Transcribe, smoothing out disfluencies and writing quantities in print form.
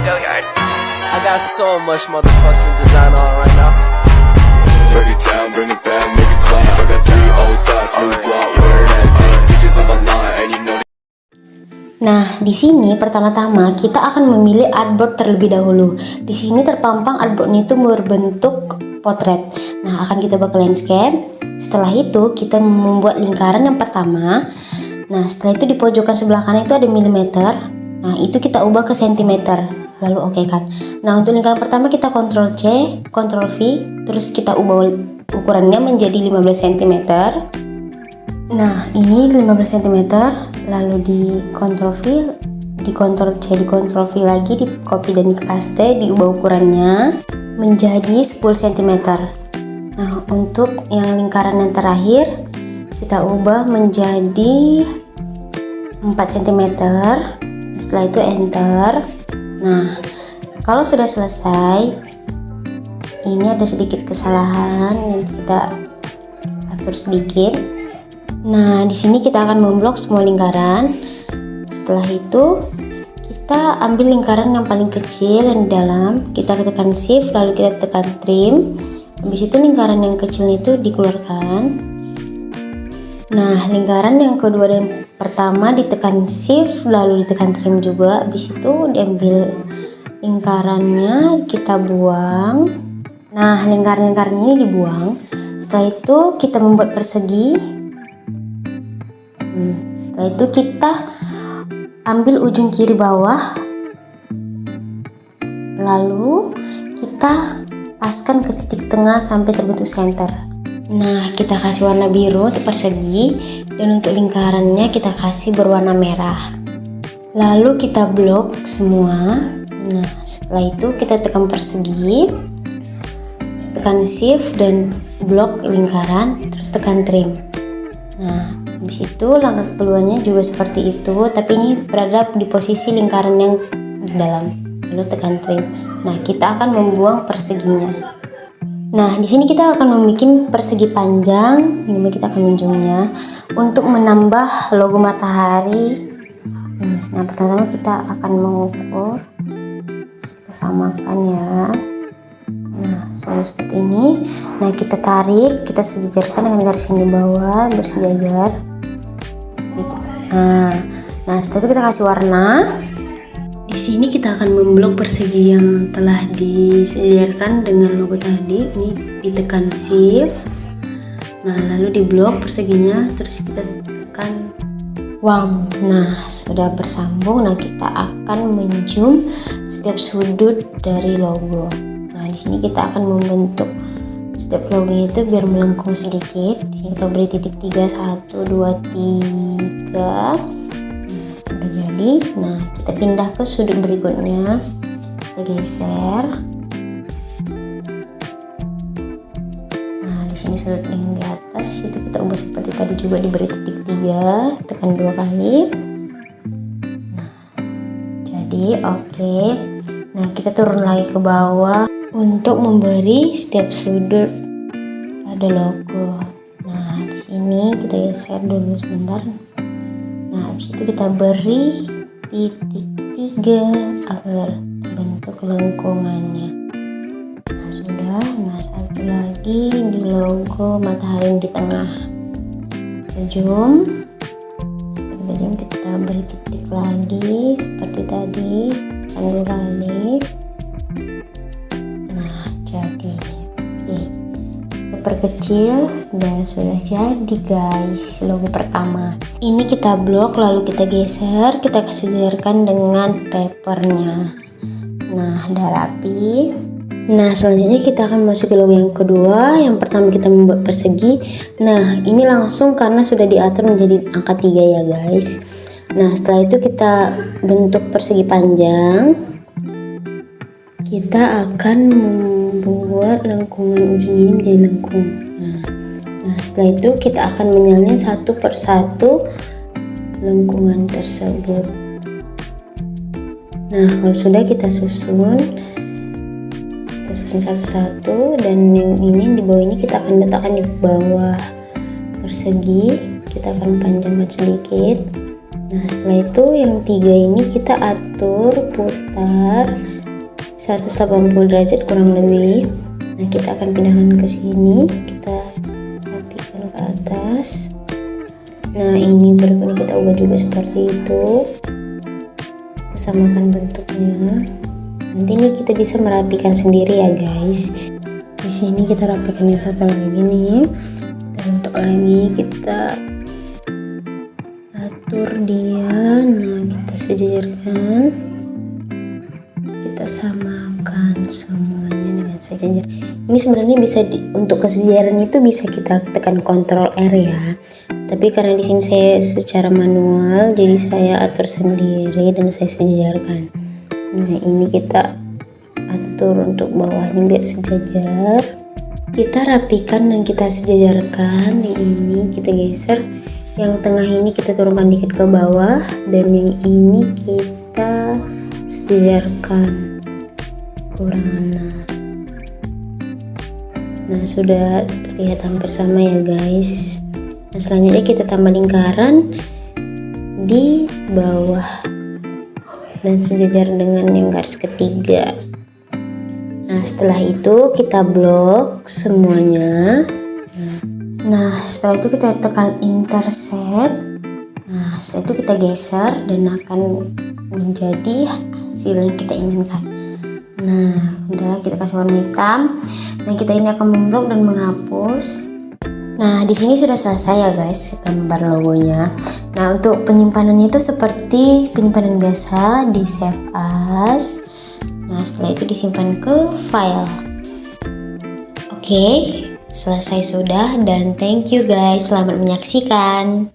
I got so much motherfucking design on right now. Break it down, bring it back, make it clap. I got 3 old thoughts, new block, where that day. Bitches on my line, and you know. Nah, di sini pertama-tama kita akan memilih artboard terlebih dahulu. Di sini terpampang artboardnya itu berbentuk potret. Nah, akan kita bawa ke landscape. Setelah itu kita membuat lingkaran yang pertama. Nah, setelah itu di pojokan sebelah kanan itu ada milimeter. Nah, itu kita ubah ke sentimeter. Lalu oke kan. Nah, untuk lingkaran pertama kita Ctrl C, Ctrl V, terus kita ubah ukurannya menjadi 15 cm. Nah, ini 15 cm, lalu di Ctrl V, di Ctrl C, di Ctrl V lagi, di copy dan di paste, diubah ukurannya menjadi 10 cm. Nah, untuk yang lingkaran yang terakhir kita ubah menjadi 4 cm. Setelah itu enter. Nah, kalau sudah selesai, ini ada sedikit kesalahan, nanti kita atur sedikit. Nah, di sini kita akan memblok semua lingkaran. Setelah itu, kita ambil lingkaran yang paling kecil yang di dalam, kita tekan shift, lalu kita tekan trim. Habis itu lingkaran yang kecil itu dikeluarkan. Nah, lingkaran yang kedua dan pertama ditekan shift lalu ditekan trim juga. Habis itu diambil lingkarannya, kita buang. Nah, lingkaran-lingkaran ini dibuang. Setelah itu kita membuat persegi. Setelah itu kita ambil ujung kiri bawah, lalu kita paskan ke titik tengah sampai terbentuk center. Nah, kita kasih warna biru untuk persegi, dan untuk lingkarannya kita kasih berwarna merah. Lalu kita blok semua. Nah, setelah itu kita tekan persegi, tekan shift dan blok lingkaran, terus tekan trim. Nah, habis itu langkah keduanya juga seperti itu, tapi ini berada di posisi lingkaran yang di dalam. Lalu tekan trim. Nah, kita akan membuang perseginya. Nah, di sini kita akan membuat persegi panjang. Ini kita akan menunjuknya untuk menambah logo matahari ini. Nah, pertama-tama kita akan mengukur, terus kita samakan ya. Nah, sama seperti ini. Nah, kita tarik, kita sejajarkan dengan garis yang di bawah bersejajar sedikit. Nah, setelah itu kita kasih warna. Di sini kita akan memblok persegi yang telah disejajarkan dengan logo tadi. Ini ditekan shift. Nah, lalu diblok perseginya, terus kita tekan wow. Nah, sudah bersambung. Nah, kita akan menzoom setiap sudut dari logo. Nah, di sini kita akan membentuk setiap logo itu biar melengkung sedikit. Di sini kita beri titik 3, 1, 2, 3. Udah jadi. Nah, kita pindah ke sudut berikutnya, kita geser. Nah, di sini sudut yang di atas itu kita ubah seperti tadi juga, diberi titik 3, tekan 2 kali. Nah, jadi oke. Nah, kita turun lagi ke bawah untuk memberi setiap sudut ada logo. Nah, di sini kita geser dulu sebentar. Nah, habis itu kita beri titik 3 agar terbentuk lengkungannya. Nah, sudah. Nah, satu lagi di logo matahari di tengah. Kita zoom. Kita beri titik lagi seperti tadi, tekan 2 kali. Nah, jadi perkecil dan sudah jadi guys logo pertama. Ini kita blok lalu kita geser, kita sejajarkan dengan papernya. Nah, udah rapi. Nah, selanjutnya kita akan masuk ke logo yang kedua. Yang pertama kita membuat persegi. Nah, ini langsung karena sudah diatur menjadi angka 3 ya guys. Nah, setelah itu kita bentuk persegi panjang. Kita akan membuat lengkungan ujung ini menjadi lengkung. Nah, setelah itu kita akan menyalin satu persatu lengkungan tersebut. Nah, kalau sudah kita susun satu-satu, dan yang ini di bawah ini kita akan letakkan di bawah persegi. Kita akan panjangkan sedikit. Nah setelah itu yang 3 ini kita atur putar 180 derajat kurang lebih. Nah kita akan pindahkan ke sini, kita rapikan ke atas. Nah ini berikutnya kita ubah juga seperti itu, kita samakan bentuknya. Nanti ini kita bisa merapikan sendiri ya guys. Di sini kita rapikan yang satu lagi nih. Kita bentuk lagi, kita atur dia. Nah kita sejajarkan, kita samakan semuanya dengan sejajar. Ini sebenarnya bisa untuk kesejajaran itu bisa kita tekan Ctrl R ya. Tapi karena di sini saya secara manual, jadi saya atur sendiri dan saya sejajarkan. Nah ini kita atur untuk bawahnya biar sejajar. Kita rapikan dan kita sejajarkan. Yang ini kita geser, yang tengah ini kita turunkan dikit ke bawah, dan yang ini kita sejajarkan kurang. Nah sudah terlihat hampir sama ya guys. Nah selanjutnya kita tambah lingkaran di bawah dan sejajar dengan yang garis ketiga. Nah setelah itu kita blok semuanya. Nah setelah itu kita tekan intercept. Nah setelah itu kita geser dan akan menjadi hasil yang kita inginkan. Nah udah, kita kasih warna hitam. Nah kita ini akan memblok dan menghapus. Nah di sini sudah selesai ya guys gambar logonya. Nah untuk penyimpanannya itu seperti penyimpanan biasa, di save as. Nah setelah itu disimpan ke file. Oke, selesai sudah, dan thank you guys, selamat menyaksikan.